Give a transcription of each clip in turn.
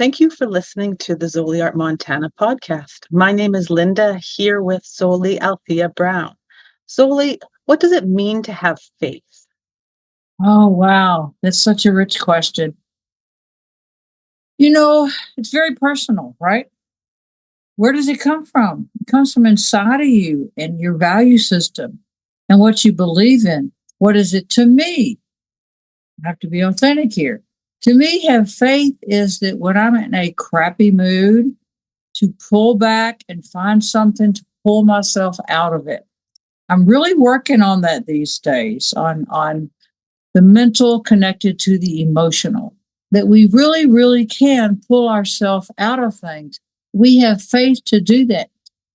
Thank you for listening to the Zoliart Montana podcast. My name is Linda, here with Zoli Althea Brown. Zoli, what does it mean to have faith? Oh, wow. That's such a rich question. It's very personal, right? Where does it come from? It comes from inside of you and your value system and what you believe in. What is it to me? I have to be authentic here. To me, have faith is that when I'm in a crappy mood, to pull back and find something to pull myself out of it. I'm really working on that these days, on the mental connected to the emotional, that we really, really can pull ourselves out of things. We have faith to do that.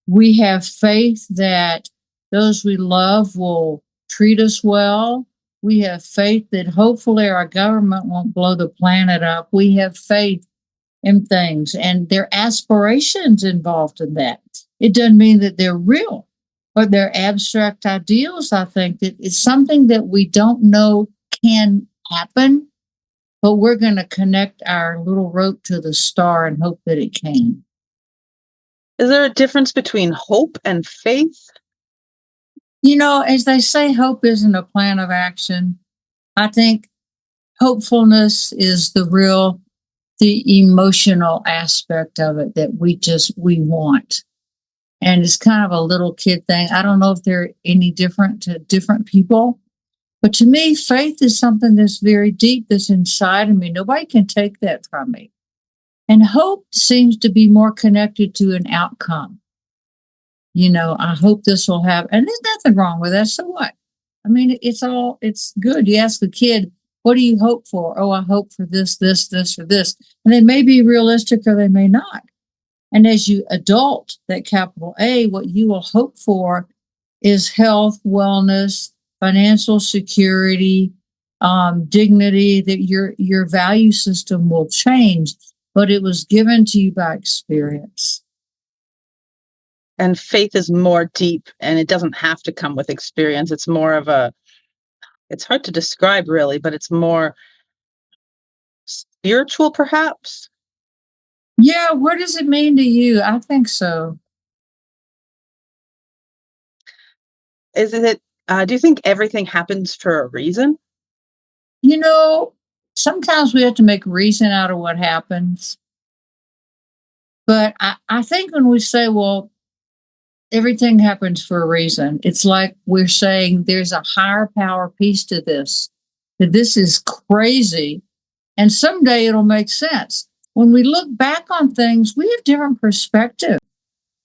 We have faith that those we love will treat us well. We have faith that hopefully our government won't blow the planet up. We have faith in things, and there are aspirations involved in that. It doesn't mean that they're real, but they're abstract ideals. I think that it's something that we don't know can happen, but we're going to connect our little rope to the star and hope that it can. Is there a difference between hope and faith? As they say, hope isn't a plan of action. I think hopefulness is the emotional aspect of it that we want. And it's kind of a little kid thing. I don't know if they're any different to different people. But to me, faith is something that's very deep, that's inside of me. Nobody can take that from me. And hope seems to be more connected to an outcome. I hope this will happen. And there's nothing wrong with that. So what? I mean, it's good. You ask a kid, what do you hope for? Oh, I hope for this, or this. And they may be realistic or they may not. And as you adult, that capital A, what you will hope for is health, wellness, financial security, dignity, that your value system will change, but it was given to you by experience. And faith is more deep, and it doesn't have to come with experience. It's more of it's hard to describe really, but it's more spiritual perhaps. Yeah, what does it mean to you? I think so. Is it, do you think everything happens for a reason? You know, Sometimes we have to make reason out of what happens. But I think when we say, well, everything happens for a reason, it's like we're saying there's a higher power piece to this, that this is crazy. And someday it'll make sense. When we look back on things, we have different perspective.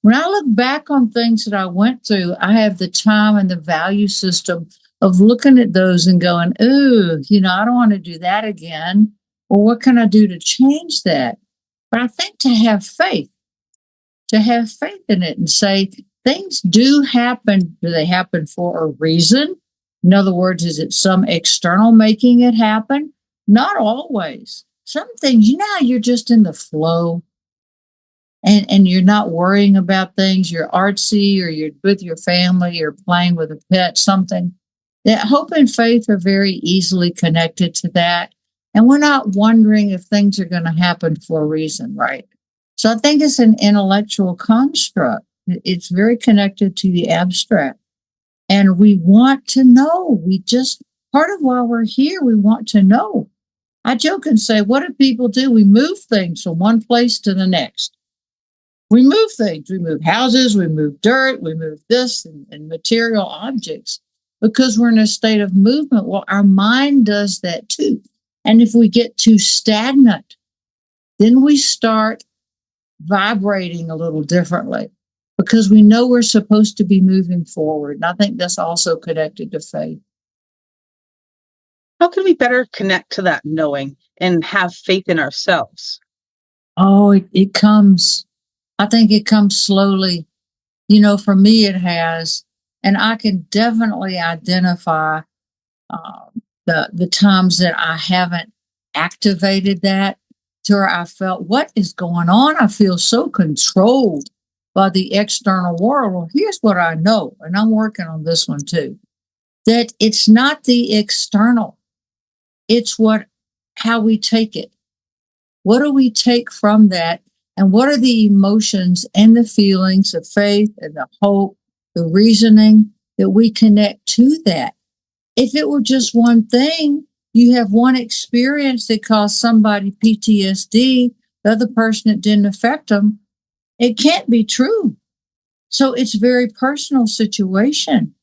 When I look back on things that I went through, I have the time and the value system of looking at those and going, ooh, I don't want to do that again. Or what can I do to change that? But I think to have faith in it and say, things do happen. Do they happen for a reason? In other words, is it some external making it happen? Not always. Some things, how you're just in the flow and you're not worrying about things. You're artsy, or you're with your family, or playing with a pet, something. That hope and faith are very easily connected to that. And we're not wondering if things are going to happen for a reason, right? So I think it's an intellectual construct. It's very connected to the abstract. And we want to know. Part of why we're here, we want to know. I joke and say, what do people do? We move things from one place to the next. We move things. We move houses, we move dirt, we move this and material objects because we're in a state of movement. Well, our mind does that too. And if we get too stagnant, then we start vibrating a little differently because we know we're supposed to be moving forward. And I think that's also connected to faith. How can we better connect to that knowing and have faith in ourselves? Oh, it comes. I think it comes slowly. For me, it has. And I can definitely identify the times that I haven't activated that to where I felt, what is going on? I feel so controlled by the external world. Well, here's what I know, and I'm working on this one too, that it's not the external. It's how we take it. What do we take from that? And what are the emotions and the feelings of faith and the hope, the reasoning that we connect to that? If it were just one thing, you have one experience that caused somebody PTSD, the other person it didn't affect them, it can't be true. So it's a very personal situation.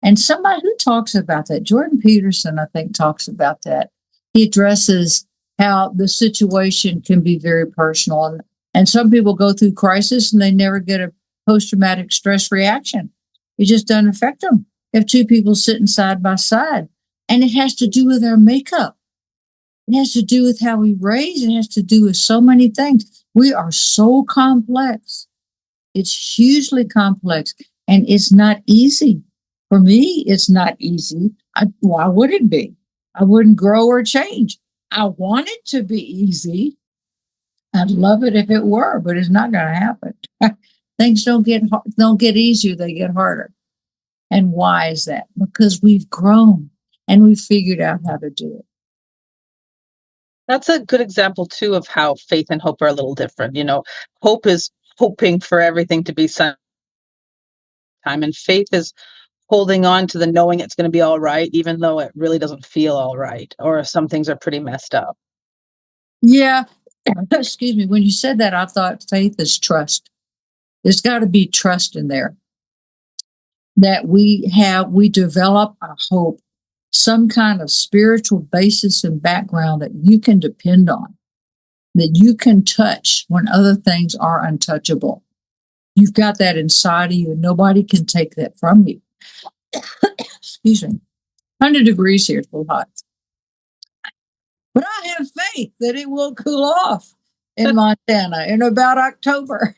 And somebody who talks about that, Jordan Peterson, I think, talks about that. He addresses how the situation can be very personal. And some people go through crisis and they never get a post-traumatic stress reaction. It just doesn't affect them. If two people sitting side by side, and it has to do with our makeup. It has to do with how we raise. It has to do with so many things. We are so complex. It's hugely complex, and it's not easy. For me, it's not easy. Why would it be? I wouldn't grow or change. I want it to be easy. I'd love it if it were, but it's not going to happen. Things don't get easier; they get harder. And why is that? Because we've grown and we've figured out how to do it. That's a good example too of how faith and hope are a little different. Hope is hoping for everything to be sunshine, and faith is holding on to the knowing it's going to be all right, even though it really doesn't feel all right, or some things are pretty messed up. Yeah. Excuse me. When you said that, I thought faith is trust. There's got to be trust in there that we develop a hope, some kind of spiritual basis and background that you can depend on, that you can touch when other things are untouchable. You've got that inside of you, and nobody can take that from you. Excuse me. 100 degrees here, it's a little hot. But I have faith that it will cool off in Montana in about October.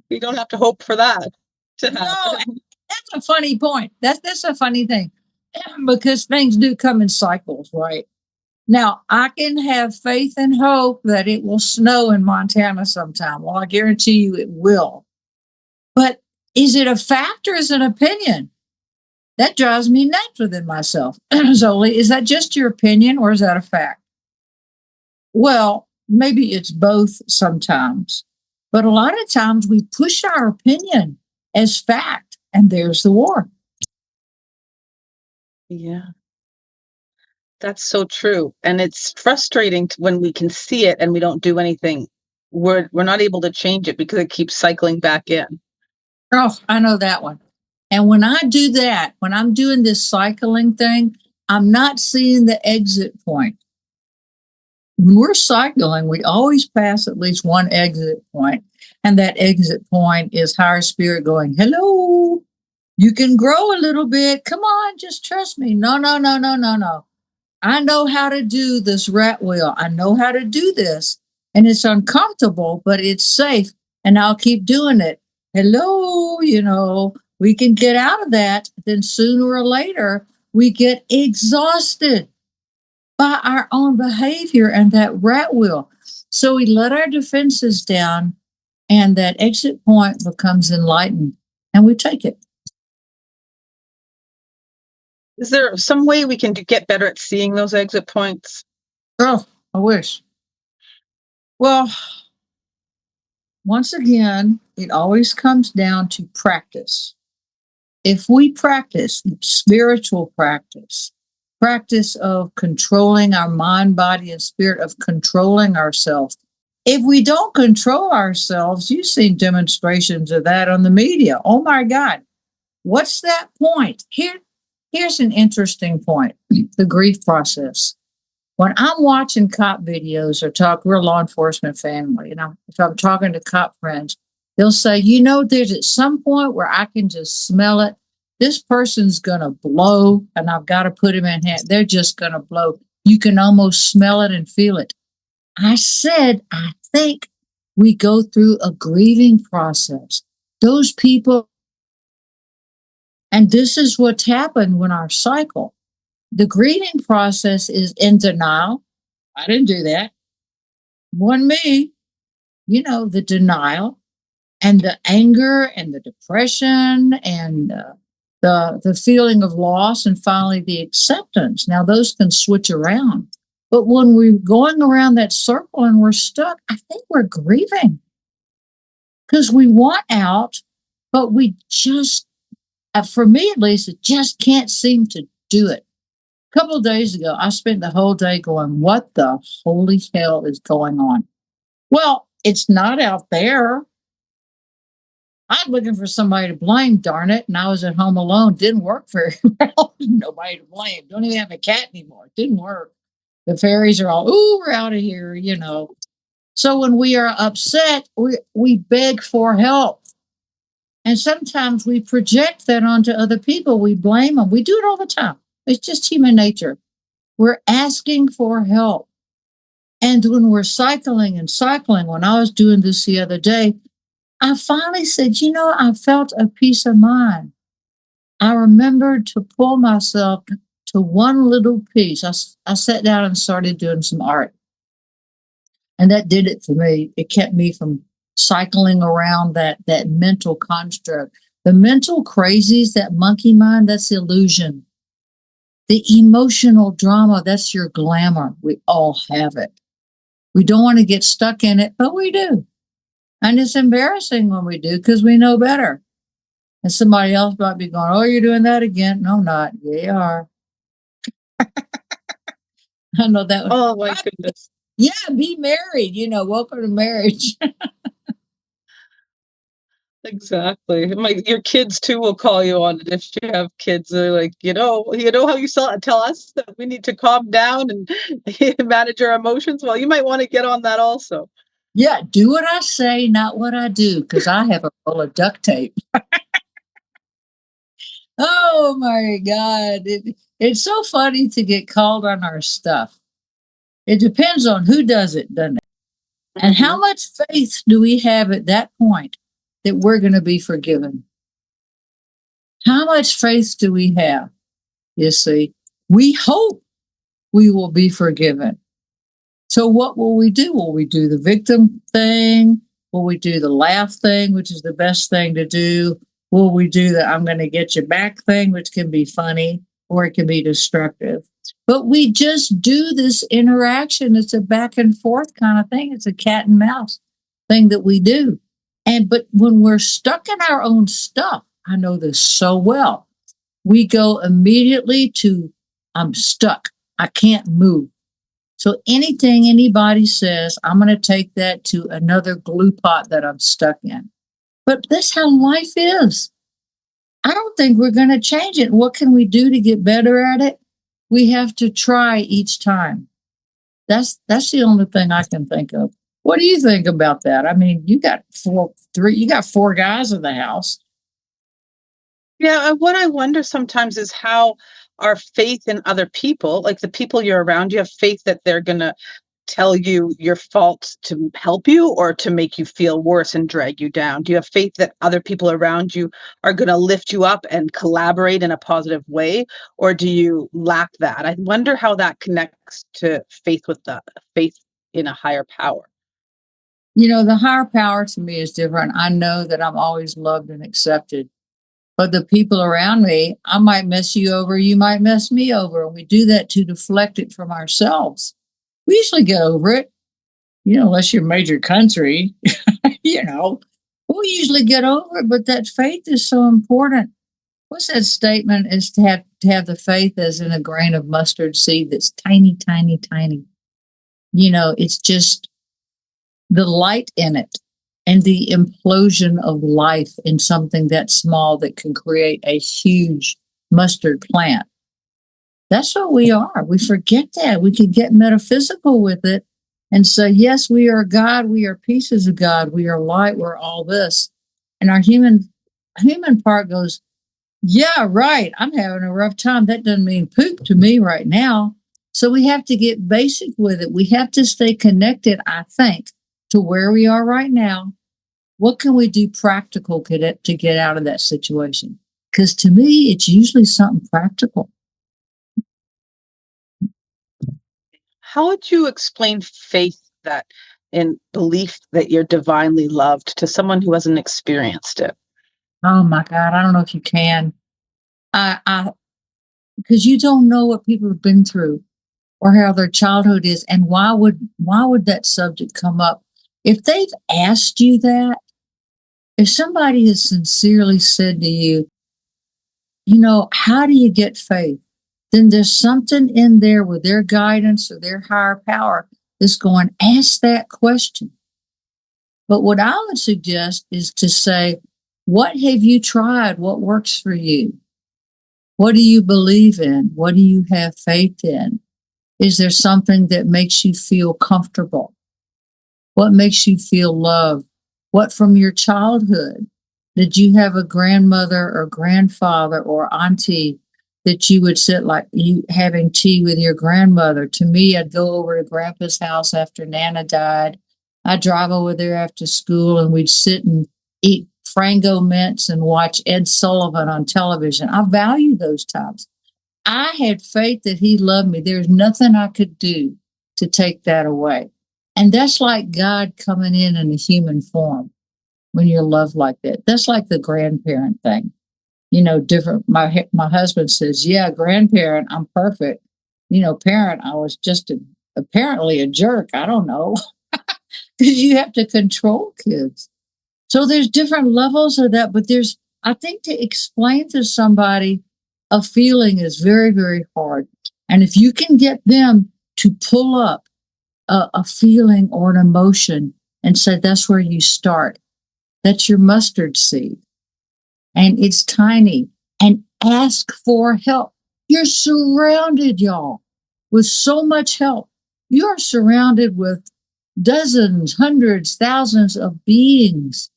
You don't have to hope for that to happen. No, that's a funny point. That's a funny thing because things do come in cycles, right? Now, I can have faith and hope that it will snow in Montana sometime. Well, I guarantee you it will. But is it a fact or is it an opinion? That drives me nuts within myself. Zoli, is that just your opinion or is that a fact? Well, maybe it's both sometimes. But a lot of times we push our opinion as fact, and there's the war. Yeah. That's so true. And it's frustrating when we can see it and we don't do anything. We're not able to change it because it keeps cycling back in. Oh, I know that one. And when I do that, when I'm doing this cycling thing, I'm not seeing the exit point. When we're cycling, we always pass at least one exit point. And that exit point is higher spirit going, hello, you can grow a little bit. Come on, just trust me. No, no, no, no, no, no. I know how to do this rat wheel. I know how to do this. And it's uncomfortable, but it's safe. And I'll keep doing it. Hello, we can get out of that. Then sooner or later, we get exhausted by our own behavior and that rat wheel. So we let our defenses down, and that exit point becomes enlightened, and we take it. Is there some way we can get better at seeing those exit points? Oh, I wish. Well, once again, it always comes down to practice. If we practice spiritual practice of controlling our mind, body, and spirit, of controlling ourselves. If we don't control ourselves, you've seen demonstrations of that on the media. Oh my God. What's that point? Here's an interesting point. The grief process. When I'm watching cop videos or we're a law enforcement family, if I'm talking to cop friends, they'll say, there's at some point where I can just smell it. This person's going to blow, and I've got to put him in hand. They're just going to blow. You can almost smell it and feel it. I said, I think we go through a grieving process. Those people, and this is what's happened when our cycle. The grieving process is in denial. I didn't do that. One me, the denial and the anger and the depression and the feeling of loss, and finally the acceptance. Now those can switch around. But when we're going around that circle and we're stuck, I think we're grieving because we want out, but we just, for me at least, it just can't seem to do it. A couple of days ago, I spent the whole day going, what the holy hell is going on? Well, it's not out there. I'm looking for somebody to blame, darn it. And I was at home alone. Didn't work very well. Nobody to blame. Don't even have a cat anymore. It didn't work. The fairies are all, ooh, we're out of here, you know. So when we are upset, we beg for help. And sometimes we project that onto other people. We blame them. We do it all the time. It's just human nature. We're asking for help. And when we're cycling and cycling, when I was doing this the other day, I finally said, you know, I felt a peace of mind. I remembered to pull myself to one little piece. I sat down and started doing some art. And that did it for me. It kept me from cycling around that mental construct. The mental crazies, that monkey mind, that's illusion. The emotional drama, that's your glamour. We all have it. We don't want to get stuck in it, but we do. And it's embarrassing when we do because we know better. And somebody else might be going, oh, you're doing that again. No, I'm not. Yeah, you are. I know that one. Oh my goodness. Yeah, be married. You know, welcome to marriage. Exactly. Your kids too will call you on it if you have kids. They're like, you know how you tell us that we need to calm down and manage our emotions. Well, you might want to get on that also. Yeah, do what I say, not what I do, because I have a roll of duct tape. Oh my God. It's so funny to get called on our stuff. It depends on who does it, doesn't it? And how much faith do we have at that point that we're going to be forgiven? How much faith do we have? You see, we hope we will be forgiven. So what will we do? Will we do the victim thing? Will we do the laugh thing, which is the best thing to do? Will we do the I'm going to get you back thing, which can be funny or it can be destructive? But we just do this interaction. It's a back and forth kind of thing. It's a cat and mouse thing that we do. But when we're stuck in our own stuff, I know this so well, we go immediately to I'm stuck. I can't move. So anything anybody says, I'm going to take that to another glue pot that I'm stuck in. But that's how life is. I don't think we're going to change it. What can we do to get better at it? We have to try each time. That's the only thing I can think of. What do you think about that? I mean, you got four guys in the house. Yeah, what I wonder sometimes is how our faith in other people, like the people you're around, you have faith that they're going to tell you your faults to help you or to make you feel worse and drag you down? Do you have faith that other people around you are going to lift you up and collaborate in a positive way? Or do you lack that? I wonder how that connects to faith with the faith in a higher power. You know, the higher power to me is different. I know that I'm always loved and accepted. But the people around me, I might mess you over, you might mess me over. And we do that to deflect it from ourselves. We usually get over it, unless you're major country, we usually get over it. But that faith is so important. What's that statement? Is to have the faith as in a grain of mustard seed that's tiny, tiny, tiny. It's just the light in it and the implosion of life in something that small that can create a huge mustard plant. That's what we are. We forget that. We can get metaphysical with it and say, yes, we are God. We are pieces of God. We are light. We're all this. And our human part goes, yeah, right. I'm having a rough time. That doesn't mean poop to me right now. So we have to get basic with it. We have to stay connected, I think, to where we are right now. What can we do practical to get out of that situation? Because to me, it's usually something practical. How would you explain faith that in belief that you're divinely loved to someone who hasn't experienced it? Oh my God, I don't know if you can. Because you don't know what people have been through. or how their childhood is, and why would that subject come up? If they've asked you that, if somebody has sincerely said to you, how do you get faith? Then there's something in there with their guidance or their higher power that's going, ask that question. But what I would suggest is to say, what have you tried? What works for you? What do you believe in? What do you have faith in? Is there something that makes you feel comfortable? What makes you feel loved? What from your childhood? Did you have a grandmother or grandfather or auntie that you would sit like you having tea with your grandmother? To me, I'd go over to Grandpa's house after Nana died. I'd drive over there after school and we'd sit and eat Frango mints and watch Ed Sullivan on television. I value those times. I had faith that he loved me. There's nothing I could do to take that away. And that's like God coming in a human form when you're loved like that. That's like the grandparent thing. Different. My husband says, yeah, grandparent, I'm perfect. Parent, I was just apparently a jerk. I don't know. Because you have to control kids. So there's different levels of that, but I think to explain to somebody a feeling is very, very hard. And if you can get them to pull up a feeling or an emotion and say, that's where you start. That's your mustard seed. And it's tiny. And ask for help. You're surrounded, y'all, with so much help. You're surrounded with dozens, hundreds, thousands of beings,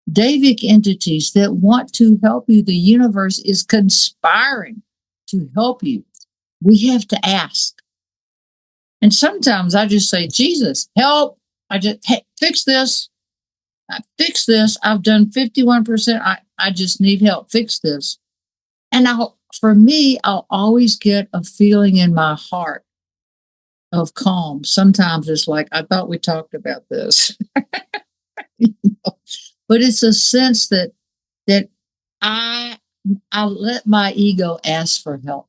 Davic entities that want to help you. The universe is conspiring to help you. We have to ask. And sometimes I just say, Jesus, help. Fix this. Fix this. I've done 51%. I just need help. Fix this. And for me, I'll always get a feeling in my heart of calm. Sometimes it's like, I thought we talked about this. But it's a sense that I let my ego ask for help.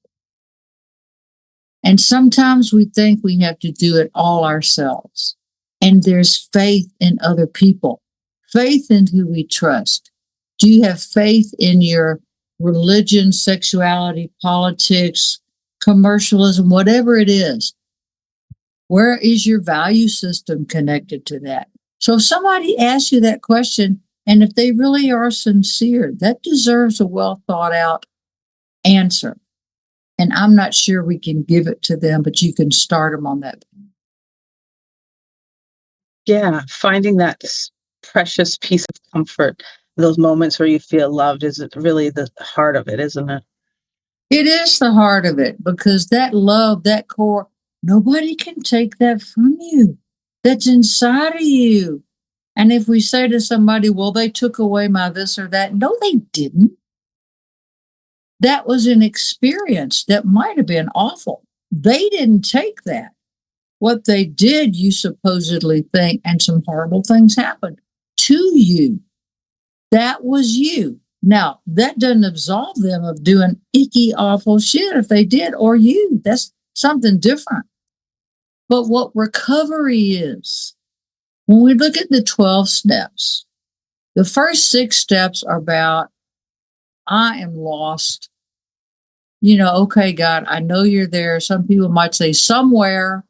And sometimes we think we have to do it all ourselves. And there's faith in other people, faith in who we trust. Do you have faith in your religion, sexuality, politics, commercialism, whatever it is? Where is your value system connected to that? So if somebody asks you that question, and if they really are sincere, that deserves a well thought out answer. And I'm not sure we can give it to them, but you can start them on that. Yeah, finding that precious piece of comfort, those moments where you feel loved, is really the heart of it, isn't it? It is the heart of it, because that love, that core, nobody can take that from you. That's inside of you. And if we say to somebody, well, they took away my this or that, no, they didn't. That was an experience that might have been awful. They didn't take that. What they did, you supposedly think, and some horrible things happened to you. That was you. Now, that doesn't absolve them of doing icky, awful shit if they did, or you. That's something different. But what recovery is, when we look at the 12 steps, the first 6 steps are about, I am lost. Okay, God, I know you're there. Some people might say somewhere.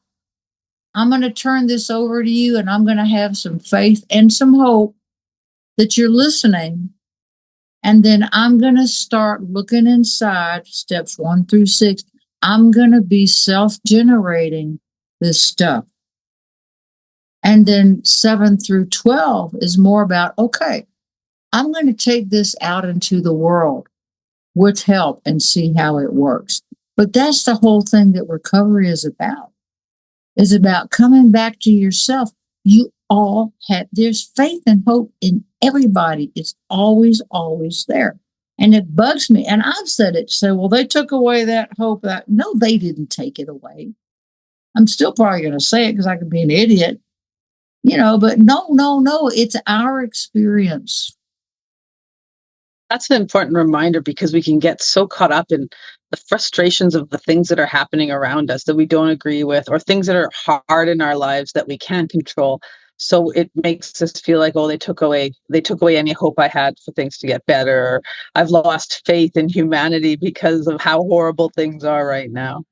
I'm going to turn this over to you, and I'm going to have some faith and some hope that you're listening. And then I'm going to start looking inside, steps 1 through 6. I'm going to be self-generating this stuff. And then 7 through 12 is more about, okay, I'm going to take this out into the world with help and see how it works. But that's the whole thing that recovery is about coming back to yourself. You all there's faith and hope in everybody. It's always, always there. And it bugs me. And I've said it. So, well, they took away that hope. No, they didn't take it away. I'm still probably going to say it because I could be an idiot, but no. It's our experience. That's an important reminder because we can get so caught up in the frustrations of the things that are happening around us that we don't agree with, or things that are hard in our lives that we can't control. So it makes us feel like, oh, they took away any hope I had for things to get better. Or I've lost faith in humanity because of how horrible things are right now.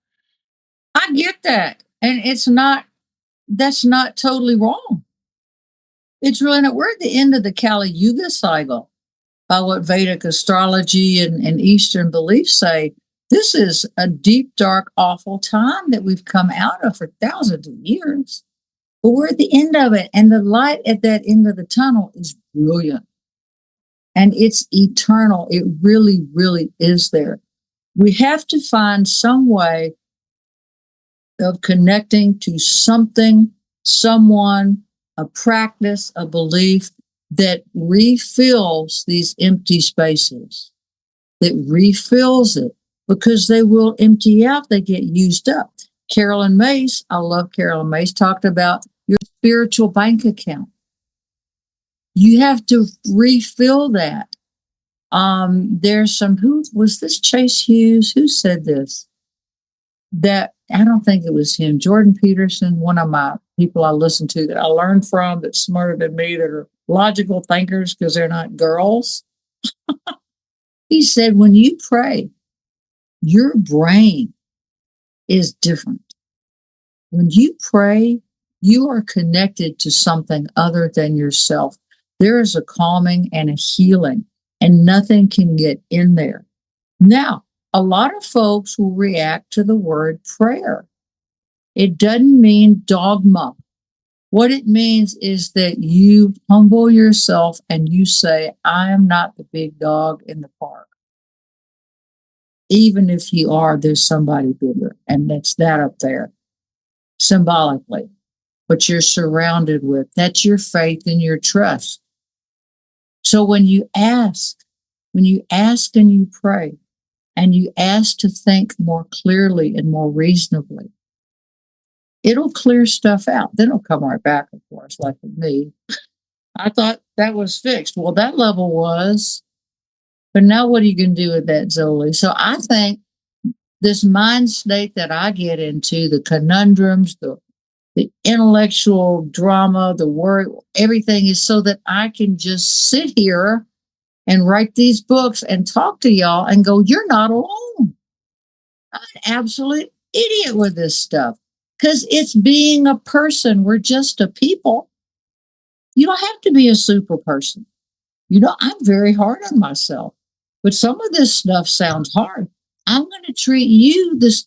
I get that. And that's not totally wrong. It's really not. We're at the end of the Kali Yuga cycle by what Vedic astrology and Eastern beliefs say. This is a deep, dark, awful time that we've come out of for thousands of years. But we're at the end of it, and the light at that end of the tunnel is brilliant. And it's eternal. It really, really is there. We have to find some way of connecting to something, someone, a practice, a belief that refills these empty spaces, that refills it, because they will empty out, they get used up. Carolyn Mace, I love Carolyn Mace, talked about your spiritual bank account. You have to refill that. There's who was this, Chase Hughes? Who said this? That I don't think it was him. Jordan Peterson, one of my people I listen to that I learn from, that's smarter than me, that are logical thinkers because they're not girls. He said, when you pray, your brain is different. When you pray, you are connected to something other than yourself. There is a calming and a healing, and nothing can get in there. Now, a lot of folks will react to the word prayer. It doesn't mean dogma. What it means is that you humble yourself and you say, I am not the big dog in the park. Even if you are, there's somebody bigger, and that's that up there, symbolically. But you're surrounded with, that's your faith and your trust. So when you ask and you pray, and you ask to think more clearly and more reasonably, it'll clear stuff out. Then it'll come right back, of course, like with me. I thought that was fixed. Well, that level was, but now what are you going to do with that, Zoli? So I think this mind state that I get into, the conundrums, the intellectual drama, the worry, everything is so that I can just sit here and write these books and talk to y'all and go, you're not alone. I'm an absolute idiot with this stuff because it's being a person. We're just a people. You don't have to be a super person. I'm very hard on myself, but some of this stuff sounds hard. I'm going to treat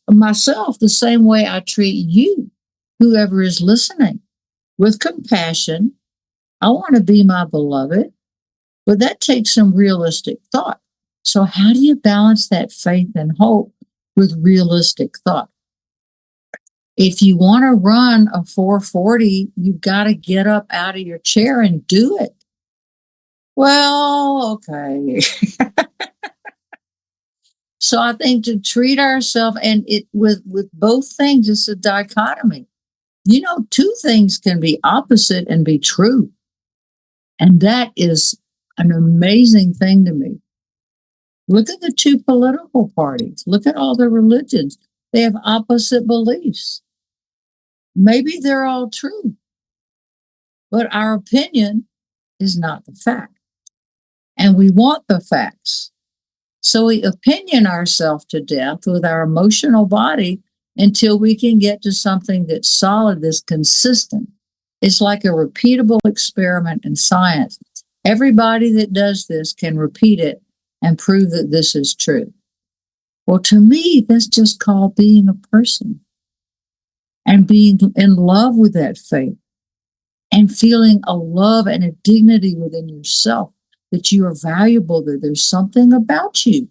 myself the same way I treat you, whoever is listening, with compassion. I want to be my beloved, but that takes some realistic thought. So how do you balance that faith and hope with realistic thought? If you want to run a 440, you've got to get up out of your chair and do it. Well, okay. So I think to treat ourselves, and it with both things, it's a dichotomy. Two things can be opposite and be true. And that is an amazing thing to me. Look at the two political parties. Look at all the religions. They have opposite beliefs. Maybe they're all true, but our opinion is not the fact. And we want the facts. So we opinion ourselves to death with our emotional body until we can get to something that's solid, that's consistent. It's like a repeatable experiment in science. Everybody that does this can repeat it and prove that this is true. Well, to me, that's just called being a person and being in love with that faith and feeling a love and a dignity within yourself, that you are valuable, that there's something about you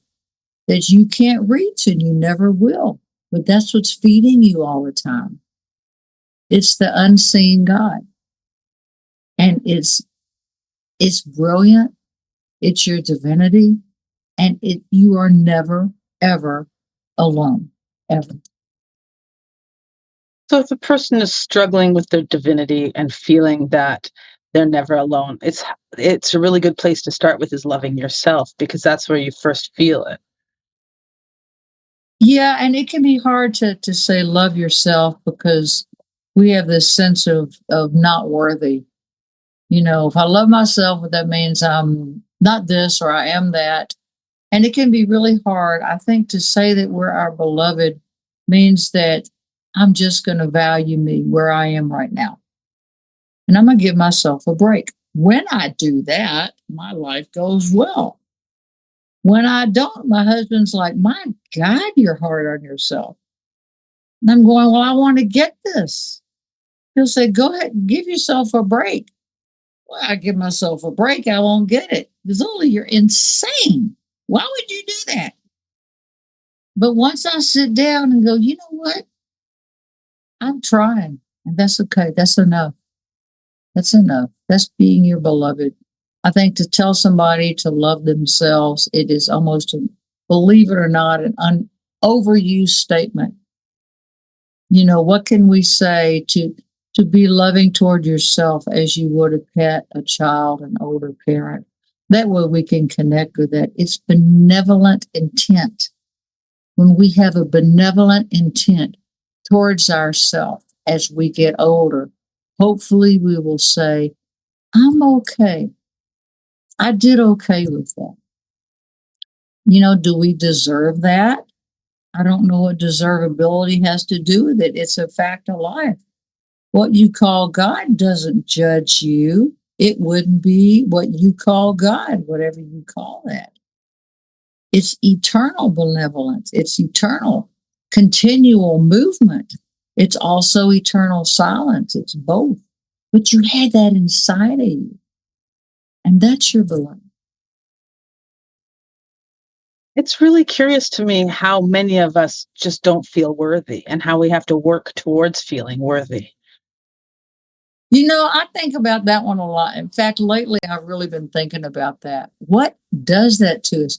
that you can't reach and you never will. But that's what's feeding you all the time. It's the unseen God. And it's brilliant. It's your divinity. And you are never, ever alone, ever. So if a person is struggling with their divinity and feeling that they're never alone. It's a really good place to start with is loving yourself because that's where you first feel it. Yeah, and it can be hard to say love yourself because we have this sense of not worthy. You know, if I love myself, that means I'm not this or I am that. And it can be really hard. I think to say that we're our beloved means that I'm just going to value me where I am right now. And I'm going to give myself a break. When I do that, my life goes well. When I don't, my husband's like, my God, you're hard on yourself. And I'm going, well, I want to get this. He'll say, go ahead, give yourself a break. Well, I give myself a break, I won't get it. Because only you're insane. Why would you do that? But once I sit down and go, you know what? I'm trying. And that's okay. That's enough. That's enough. That's being your beloved. I think to tell somebody to love themselves, it is almost, believe it or not, an overused statement. You know, what can we say to be loving toward yourself as you would a pet, a child, an older parent? That way we can connect with that. It's benevolent intent. When we have a benevolent intent towards ourselves as we get older, hopefully we will say, I'm okay. I did okay with that. You know, do we deserve that? I don't know what deservability has to do with it. It's a fact of life. What you call God doesn't judge you. It wouldn't be what you call God, whatever you call that. It's eternal benevolence. It's eternal continual movement. It's also eternal silence. It's both. But you had that inside of you. And that's your beloved. It's really curious to me how many of us just don't feel worthy and how we have to work towards feeling worthy. You know, I think about that one a lot. In fact, lately I've really been thinking about that. What does that to us?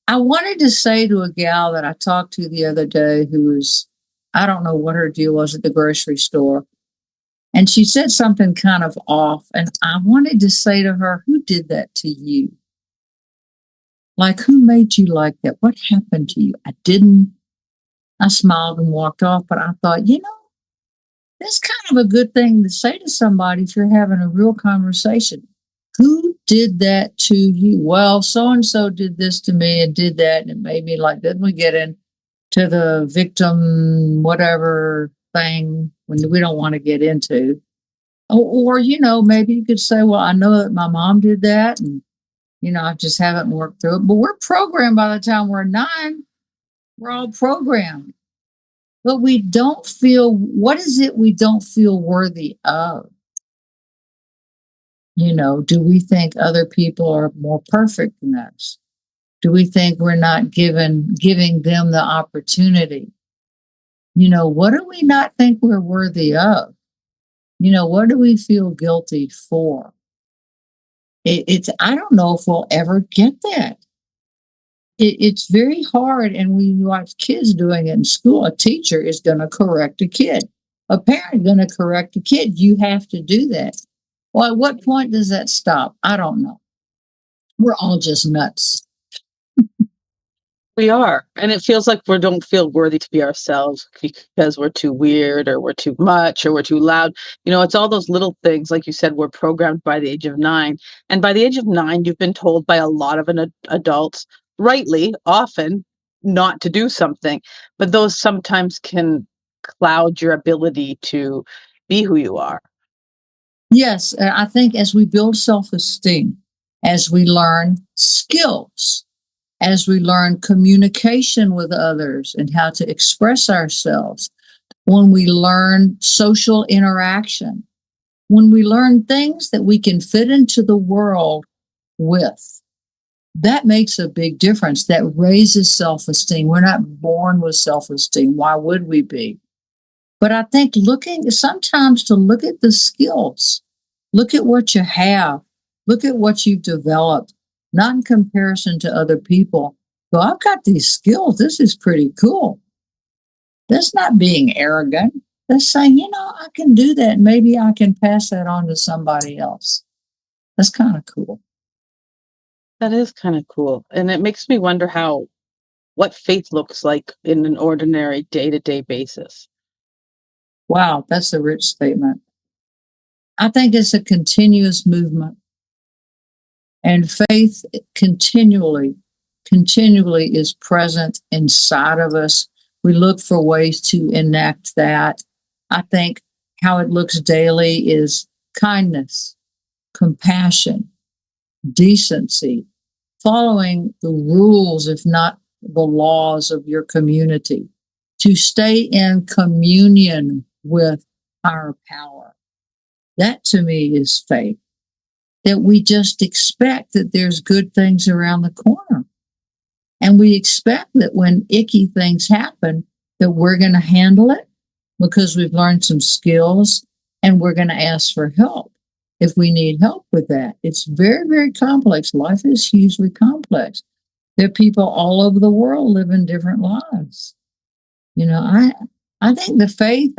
I wanted to say to a gal that I talked to the other day who was, I don't know what her deal was at the grocery store. And she said something kind of off. And I wanted to say to her, who did that to you? Like, who made you like that? What happened to you? I didn't. I smiled and walked off, but I thought, you know, that's kind of a good thing to say to somebody if you're having a real conversation. Who did that to you? Well, so and so did this to me and did that, and it made me like. Then we get into the victim, whatever thing when we don't want to get into. Or, you know, maybe you could say, well, I know that my mom did that, and you know, I just haven't worked through it. But we're programmed by the time we're 9. We're all programmed. But we don't feel, what is it we don't feel worthy of? You know, do we think other people are more perfect than us? Do we think we're not giving them the opportunity? You know, what do we not think we're worthy of? You know, what do we feel guilty for? It's, I don't know if we'll ever get that. It's very hard. And when you watch kids doing it in school, a teacher is going to correct a kid. A parent going to correct a kid. You have to do that. Well, at what point does that stop? I don't know. We're all just nuts. We are. And it feels like we don't feel worthy to be ourselves because we're too weird or we're too much or we're too loud. You know, it's all those little things. Like you said, we're programmed by the age of 9. And by the age of 9, you've been told by a lot of adults, rightly, often, not to do something. But those sometimes can cloud your ability to be who you are. Yes, I think as we build self esteem, as we learn skills, as we learn communication with others and how to express ourselves, when we learn social interaction, when we learn things that we can fit into the world with, that makes a big difference. That raises self esteem. We're not born with self esteem. Why would we be? But I think sometimes to look at the skills, look at what you have, look at what you've developed, not in comparison to other people. Well, I've got these skills. This is pretty cool. That's not being arrogant. That's saying, I can do that. Maybe I can pass that on to somebody else. That's kind of cool. That is kind of cool. And it makes me wonder what faith looks like in an ordinary day-to-day basis. Wow, that's a rich statement. I think it's a continuous movement, and faith continually is present inside of us. We look for ways to enact that. I think how it looks daily is kindness, compassion, decency, following the rules, if not the laws of your community, to stay in communion with higher power. That to me is faith, that we just expect that there's good things around the corner. And we expect that when icky things happen, that we're going to handle it because we've learned some skills and we're going to ask for help if we need help with that. It's very, very complex. Life is hugely complex. There are people all over the world living different lives. I think the faith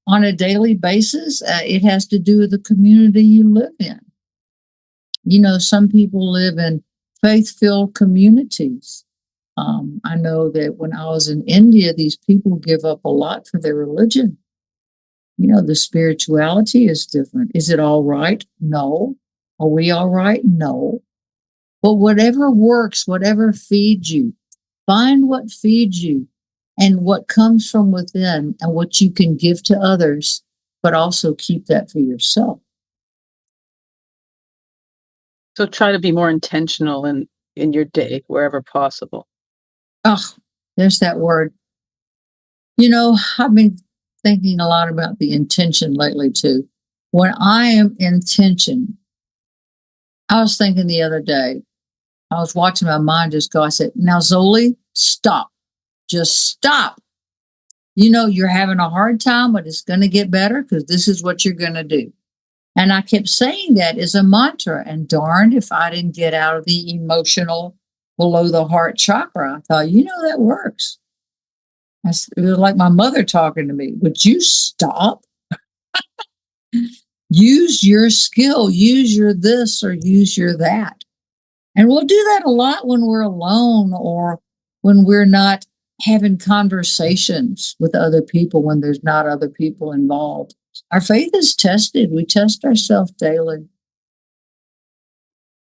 on a daily basis, it has to do with the community you live in. Some people live in faith-filled communities. I know that when I was in India, these people give up a lot for their religion. The spirituality is different. Is it all right? No. Are we all right? No. But whatever works, whatever feeds you, find what feeds you and what comes from within and what you can give to others, but also keep that for yourself. So try to be more intentional in your day wherever possible. Oh, there's that word. I've been thinking a lot about the intention lately too. When I am intention, I was thinking the other day, I was watching my mind just go. I said, now, Zoli, stop. Just stop. You're having a hard time, but it's going to get better because this is what you're going to do. And I kept saying that as a mantra. And darned if I didn't get out of the emotional below the heart chakra. I thought, that works. It was like my mother talking to me. Would you stop? Use your skill, use your this or use your that. And we'll do that a lot when we're alone or when we're not having conversations with other people, when there's not other people involved. Our faith is tested. We test ourselves daily.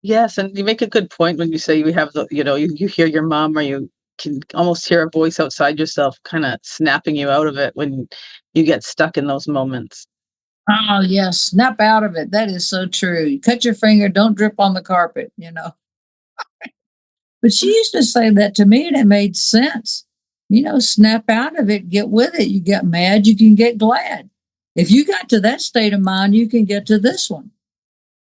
Yes, and you make a good point when you say you have you hear your mom or you can almost hear a voice outside yourself kind of snapping you out of it when you get stuck in those moments. Oh, yes. Snap out of it. That is so true. You cut your finger, don't drip on the carpet. But she used to say that to me and it made sense. Snap out of it, get with it. You get mad, you can get glad. If you got to that state of mind, you can get to this one.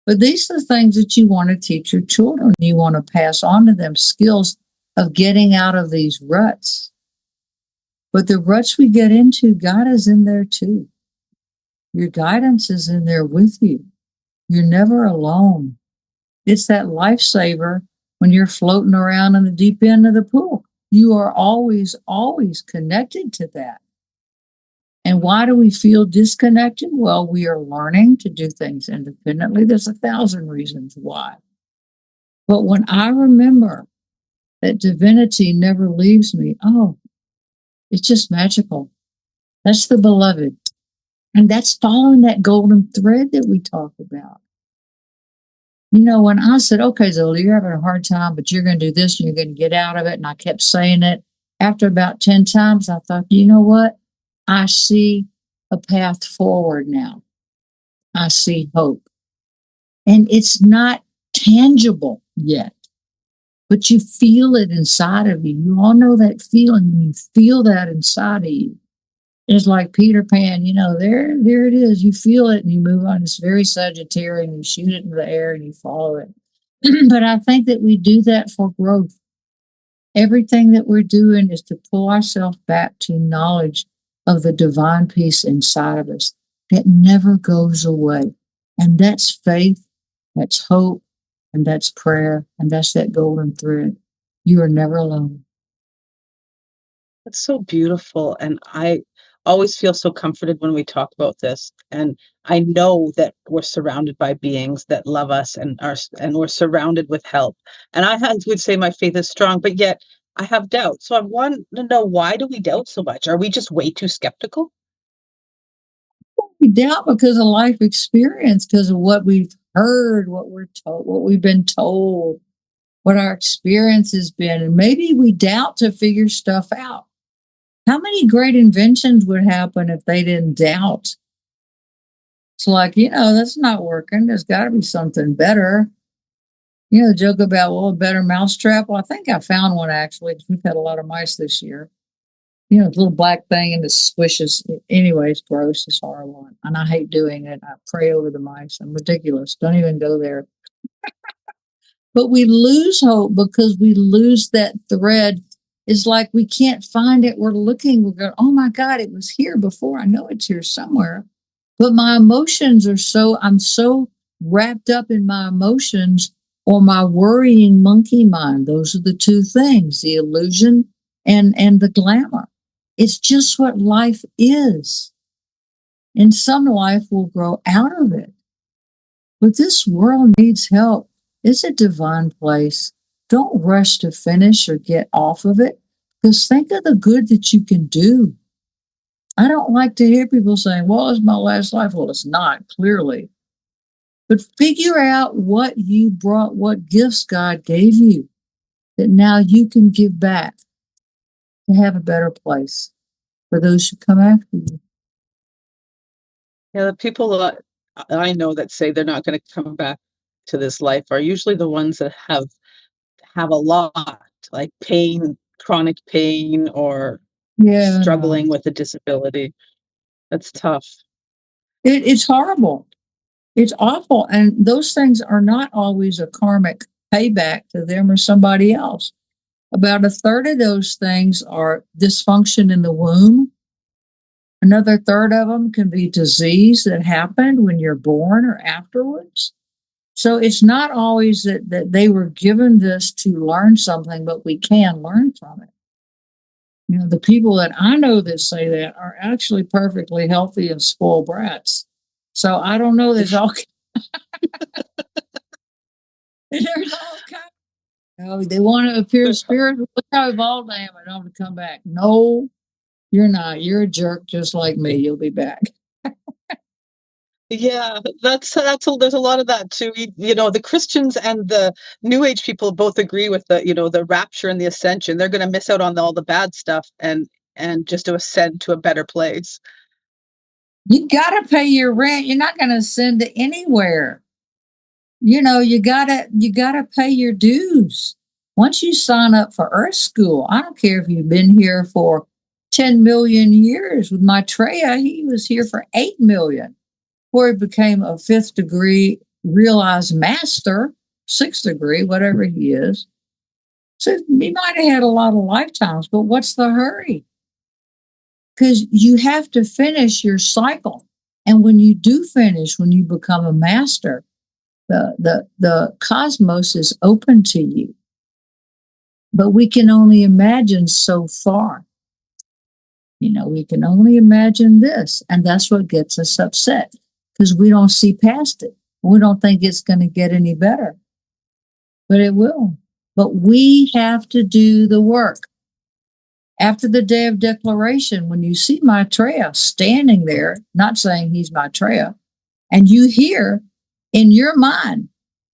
But these are things that you want to teach your children. You want to pass on to them skills of getting out of these ruts. But the ruts we get into, God is in there too. Your guidance is in there with you. You're never alone. It's that lifesaver when you're floating around in the deep end of the pool. You are always, always connected to that. And why do we feel disconnected? Well, we are learning to do things independently. There's 1,000 reasons why. But when I remember that divinity never leaves me, it's just magical. That's the beloved. And that's following that golden thread that we talk about. When I said, okay, Zola, you're having a hard time, but you're going to do this and you're going to get out of it. And I kept saying it. After about 10 times, I thought, you know what? I see a path forward now. I see hope. And it's not tangible yet, but you feel it inside of you. You all know that feeling. You feel that inside of you. It's like Peter Pan, there it is. You feel it and you move on. It's very Sagittarian. You shoot it into the air and you follow it. But I think that we do that for growth. Everything that we're doing is to pull ourselves back to knowledge of the divine peace inside of us that never goes away. And that's faith, that's hope, and that's prayer, and that's that golden thread. You are never alone. That's so beautiful. And I always feel so comforted when we talk about this. And I know that we're surrounded by beings that love us and we're surrounded with help. And would say my faith is strong, but yet I have doubt. So I want to know, why do we doubt so much? Are we just way too skeptical? We doubt because of life experience, because of what we've heard, what we're told, what we've been told, what our experience has been. And maybe we doubt to figure stuff out. How many great inventions would happen if they didn't doubt? It's like, that's not working. There's got to be something better. The joke about, well, a better mousetrap. Well, I think I found one actually. We've had a lot of mice this year. The little black thing and the squishes. Anyway, it's gross. It's horrible. And I hate doing it. I pray over the mice. I'm ridiculous. Don't even go there. But we lose hope because we lose that thread. It's like we can't find it. We're looking. We're going, oh my God, it was here before. I know it's here somewhere. But my emotions I'm so wrapped up in my emotions or my worrying monkey mind. Those are the two things, the illusion and the glamour. It's just what life is. And some life will grow out of it. But this world needs help. It's a divine place. Don't rush to finish or get off of it, because think of the good that you can do. I don't like to hear people saying, well, it's my last life. Well, it's not, clearly. But figure out what you brought, what gifts God gave you that now you can give back to have a better place for those who come after you. Yeah, the people that I know that say they're not going to come back to this life are usually the ones that have a lot, like pain, chronic pain, or struggling with a disability. That's tough. It's horrible. It's awful. And those things are not always a karmic payback to them or somebody else. About a third of those things are dysfunction in the womb. Another third of them can be disease that happened when you're born or afterwards. So it's not always that they were given this to learn something, but we can learn from it. The people that I know that say that are actually perfectly healthy and spoiled brats. So I don't know. There's all there's all kinds. They want to appear spiritual. Look how evolved I am. I don't have to come back. No, you're not. You're a jerk just like me. You'll be back. Yeah, there's a lot of that too. The Christians and the New Age people both agree with the rapture and the ascension. They're going to miss out on all the bad stuff and just to ascend to a better place. You got to pay your rent. You're not going to ascend to anywhere. You gotta pay your dues. Once you sign up for Earth School, I don't care if you've been here for 10 million years. With Maitreya, he was here for 8 million before he became a 5th degree realized master, 6th degree, whatever he is. So he might have had a lot of lifetimes, but what's the hurry? Because you have to finish your cycle. And when you do finish, when you become a master, the cosmos is open to you. But we can only imagine so far. We can only imagine this. And that's what gets us upset, because we don't see past it. We don't think it's going to get any better. But it will. But we have to do the work. After the day of declaration, when you see Maitreya standing there, not saying he's Maitreya, and you hear in your mind,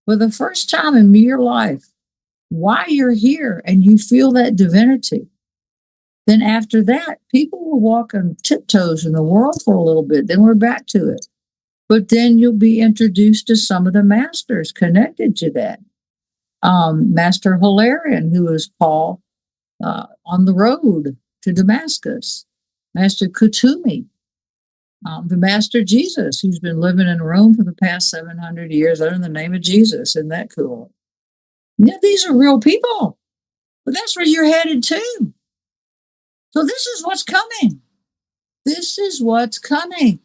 for the first time in your life, why you're here, and you feel that divinity, then after that, people will walk on tiptoes in the world for a little bit. Then we're back to it. But then you'll be introduced to some of the masters connected to that. Master Hilarion, who is Paul on the road to Damascus. Master Kutumi, the Master Jesus, who's been living in Rome for the past 700 years under the name of Jesus. Isn't that cool? Yeah, these are real people. But that's where you're headed to. So this is what's coming. This is what's coming.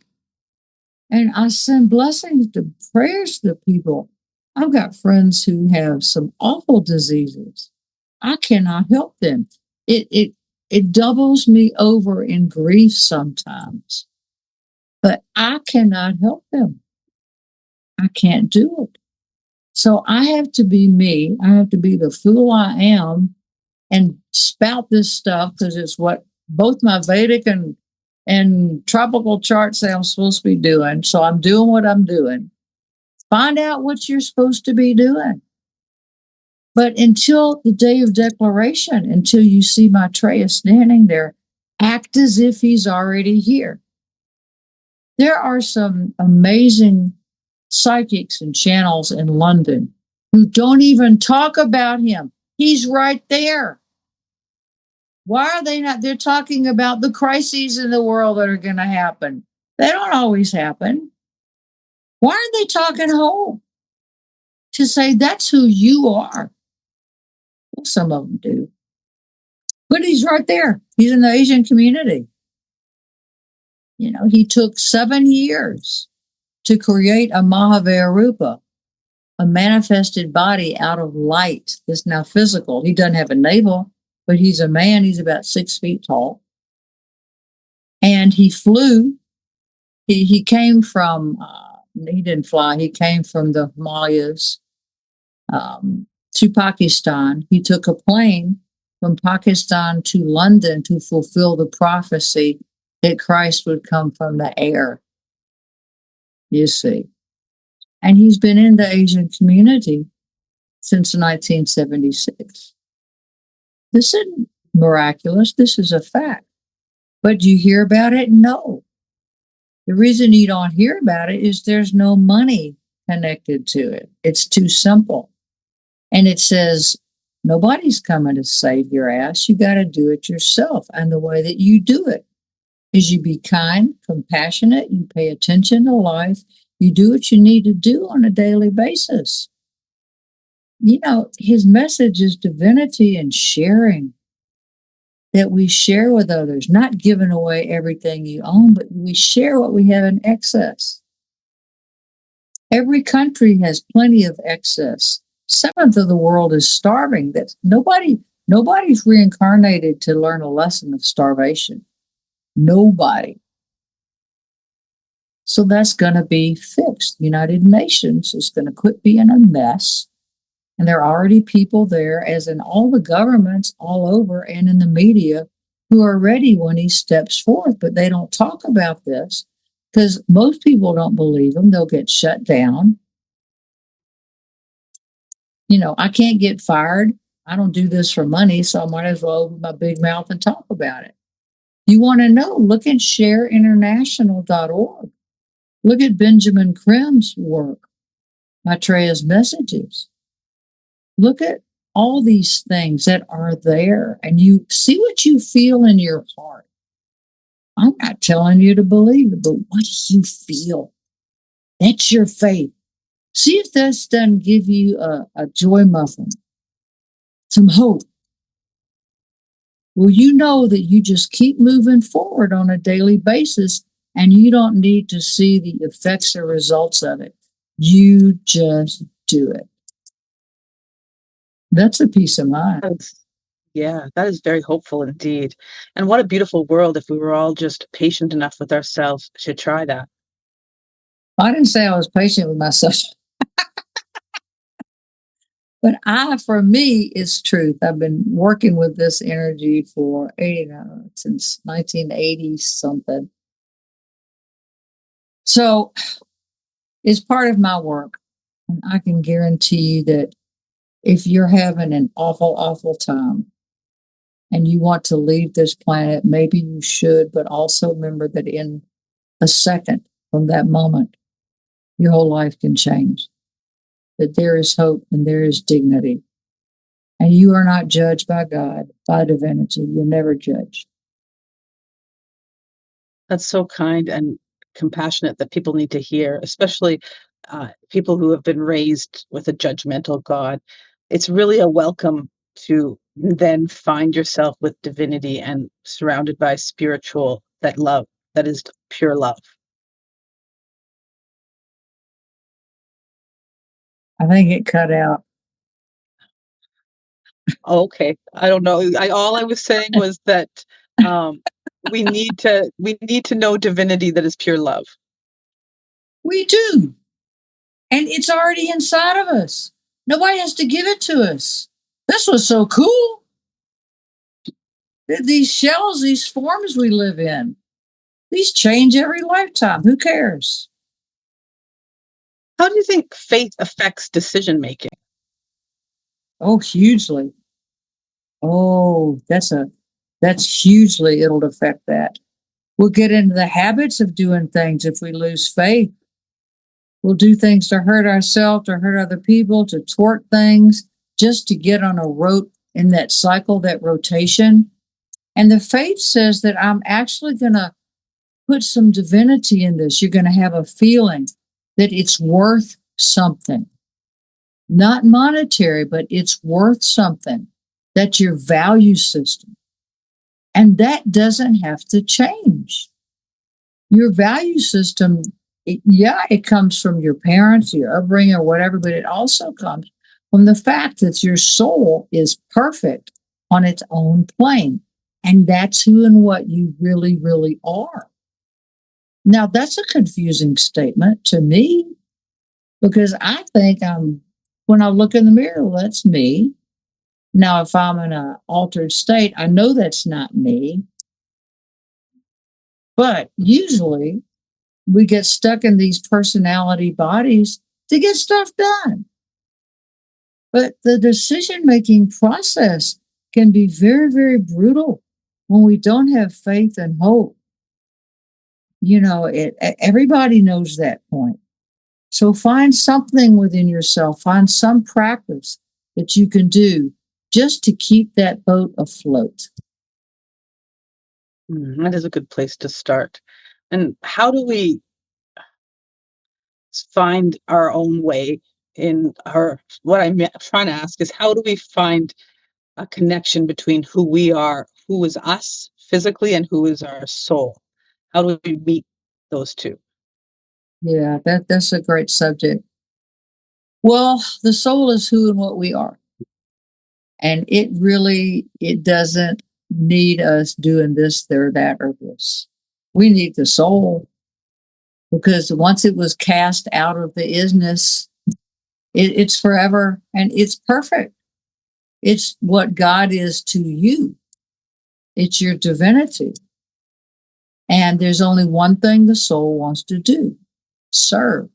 And I send blessings to prayers to people. I've got friends who have some awful diseases. I cannot help them. it doubles me over in grief sometimes. But I cannot help them. I can't do it. So I have to be me. I have to be the fool I am and spout this stuff because it's what both my Vedic and tropical charts say I'm supposed to be doing. So I'm doing what I'm doing. Find out what you're supposed to be doing. But until the day of declaration, until you see Maitreya standing there, act as if he's already here. There are some amazing psychics and channels in London who don't even talk about him. He's right there. Why are they not? They're talking about the crises in the world that are going to happen. They don't always happen. Why are they talking home to say that's who you are? Well, some of them do. But he's right there. He's in the Asian community. You know, he took 7 years to create a Mahavirarupa, a manifested body out of light that's now physical. He doesn't have a navel, but he's a man. He's about 6 feet tall. And he flew. He came from, he didn't fly, he came from the Himalayas to Pakistan. He took a plane from Pakistan to London to fulfill the prophecy that Christ would come from the air. You see. And he's been in the Asian community since 1976. This isn't miraculous. This is a fact. But do you hear about it? No. The reason you don't hear about it is there's no money connected to it. It's too simple. And it says, nobody's coming to save your ass. You got to do it yourself. And the way that you do it is you be kind, compassionate, you pay attention to life, you do what you need to do on a daily basis. You know, his message is divinity and sharing, that we share with others, not giving away everything you own, but we share what we have in excess. Every country has plenty of excess. 1/7 of the world is starving. That's nobody's reincarnated to learn a lesson of starvation. Nobody. So that's going to be fixed. The United Nations is going to quit being a mess. And there are already people there, as in all the governments all over and in the media, who are ready when he steps forth. But they don't talk about this because most people don't believe him. They'll get shut down. You know, I can't get fired. I don't do this for money, so I might as well open my big mouth and talk about it. You want to know? Look at shareinternational.org. Look at Benjamin Krim's work, Maitreya's messages. Look at all these things that are there, and you see what you feel in your heart. I'm not telling you to believe it, but what do you feel? That's your faith. See if this doesn't give you a joy muffin, some hope. Well, you know that you just keep moving forward on a daily basis, and you don't need to see the effects or results of it. You just do it. That's a peace of mind. Yeah, that is very hopeful indeed. And what a beautiful world if we were all just patient enough with ourselves to try that. I didn't say I was patient with myself. But for me, it's truth. I've been working with this energy for since 1980 something. So it's part of my work. And I can guarantee you that if you're having an awful, awful time and you want to leave this planet, maybe you should, but also remember that in a second from that moment, your whole life can change. That there is hope and there is dignity. And you are not judged by God, by divinity. You're never judged. That's so kind and compassionate that people need to hear, especially people who have been raised with a judgmental God. It's really a welcome to then find yourself with divinity and surrounded by spiritual, that love, that is pure love. I think it cut out. Oh, okay. I don't know. All I was saying was that um, we need to know divinity that is pure love. We do. And it's already inside of us. Nobody has to give it to us. This was so cool. These shells, these forms we live in, these change every lifetime. Who cares? How do you think faith affects decision making? Oh, hugely. Oh, that's hugely, it'll affect that. We'll get into the habits of doing things if we lose faith. We'll do things to hurt ourselves, to hurt other people, to thwart things, just to get on a rote in that cycle, that rotation. And the faith says that I'm actually going to put some divinity in this. You're going to have a feeling that it's worth something, not monetary, but it's worth something. That's your value system. And that doesn't have to change. Your value system, it comes from your parents, your upbringing, or whatever, but it also comes from the fact that your soul is perfect on its own plane. And that's who and what you really, really are. Now, that's a confusing statement to me because I think when I look in the mirror, well, that's me. Now, if I'm in an altered state, I know that's not me. But usually we get stuck in these personality bodies to get stuff done. But the decision making process can be very, very brutal when we don't have faith and hope. Everybody knows that point. So find something within yourself, find some practice that you can do just to keep that boat afloat. That is a good place to start. And how do we find our own way in our, what I'm trying to ask is, how do we find a connection between who we are, who is us physically, and who is our soul? How do we meet those two? Yeah, that's a great subject. Well, the soul is who and what we are. And it doesn't need us doing this, or that, or this. We need the soul because once it was cast out of the isness, it's forever and it's perfect. It's what God is to you. It's your divinity. And there's only one thing the soul wants to do: serve.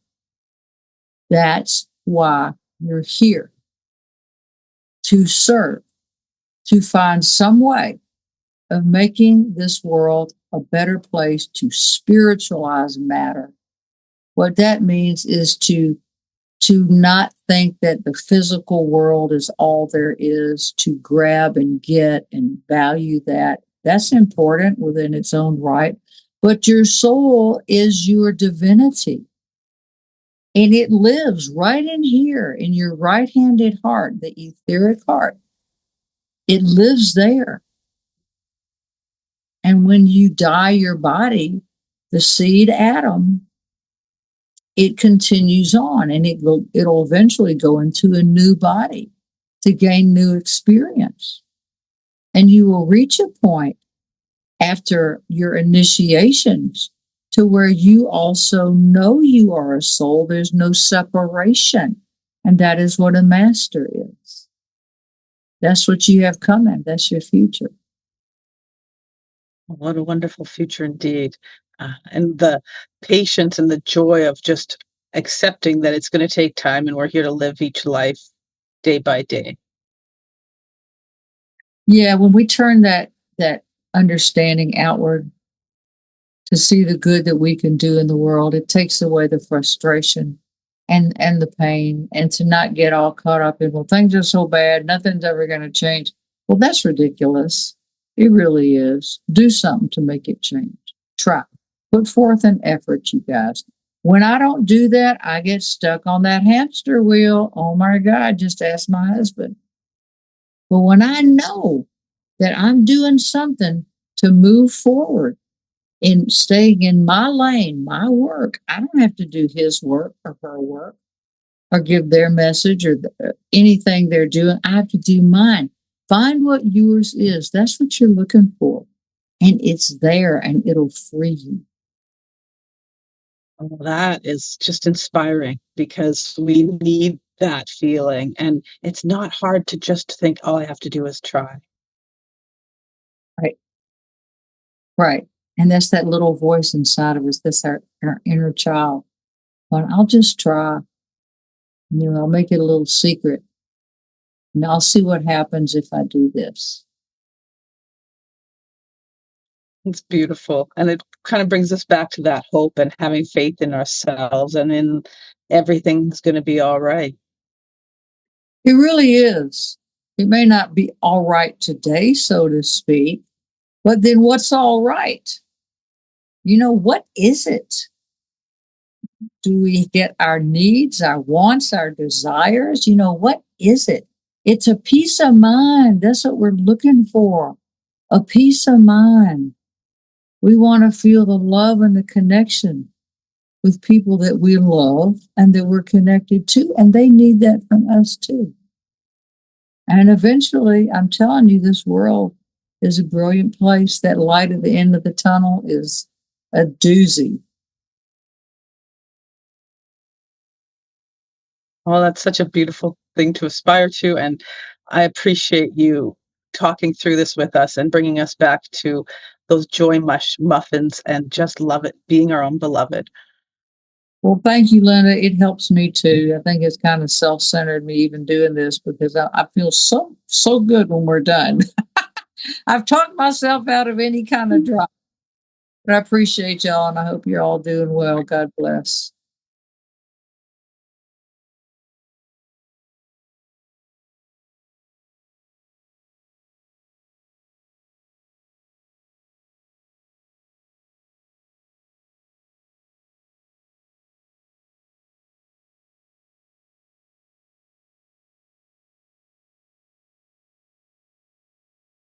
That's why you're here, to serve, to find some way of making this world a better place, to spiritualize matter. What that means is to not think that the physical world is all there is, to grab and get and value that. That's important within its own right. But your soul is your divinity. And it lives right in here in your right handed heart, the etheric heart. It lives there. And when you die your body, the seed atom, it continues on and it'll eventually go into a new body to gain new experience. And you will reach a point after your initiations to where you also know you are a soul. There's no separation. And that is what a master is. That's what you have coming. That's your future. What a wonderful future indeed. And the patience and the joy of just accepting that it's going to take time and we're here to live each life day by day. Yeah, when we turn that understanding outward to see the good that we can do in the world, it takes away the frustration and the pain, and to not get all caught up in, well, things are so bad, nothing's ever going to change. Well, that's ridiculous. It really is. Do something to make it change. Try. Put forth an effort, you guys. When I don't do that, I get stuck on that hamster wheel. Oh my God, just ask my husband. But when I know that I'm doing something to move forward in staying in my lane, my work, I don't have to do his work or her work or give their message or anything they're doing. I have to do mine. Find what yours is. That's what you're looking for. And it's there and it'll free you. Oh, that is just inspiring because we need that feeling, and it's not hard to just think, "All I have to do is try." Right. Right. And that's that little voice inside of us. That's our inner child. Well, I'll just try. I'll make it a little secret. And I'll see what happens if I do this. It's beautiful, and it kinda brings us back to that hope and having faith in ourselves and in everything's gonna be alright. It really is. It may not be all right today, so to speak, but then what's all right? What is it? Do we get our needs, our wants, our desires? What is it? It's a peace of mind. That's what we're looking for. A peace of mind. We want to feel the love and the connection with people that we love and that we're connected to, and they need that from us too. And eventually, I'm telling you, this world is a brilliant place. That light at the end of the tunnel is a doozy. Well, that's such a beautiful thing to aspire to, and I appreciate you talking through this with us and bringing us back to those joy muffins and just love it, being our own beloved. Well, thank you, Linda. It helps me too. I think it's kind of self-centered me even doing this because I feel so good when we're done. I've talked myself out of any kind of drop. But I appreciate y'all and I hope you're all doing well. God bless.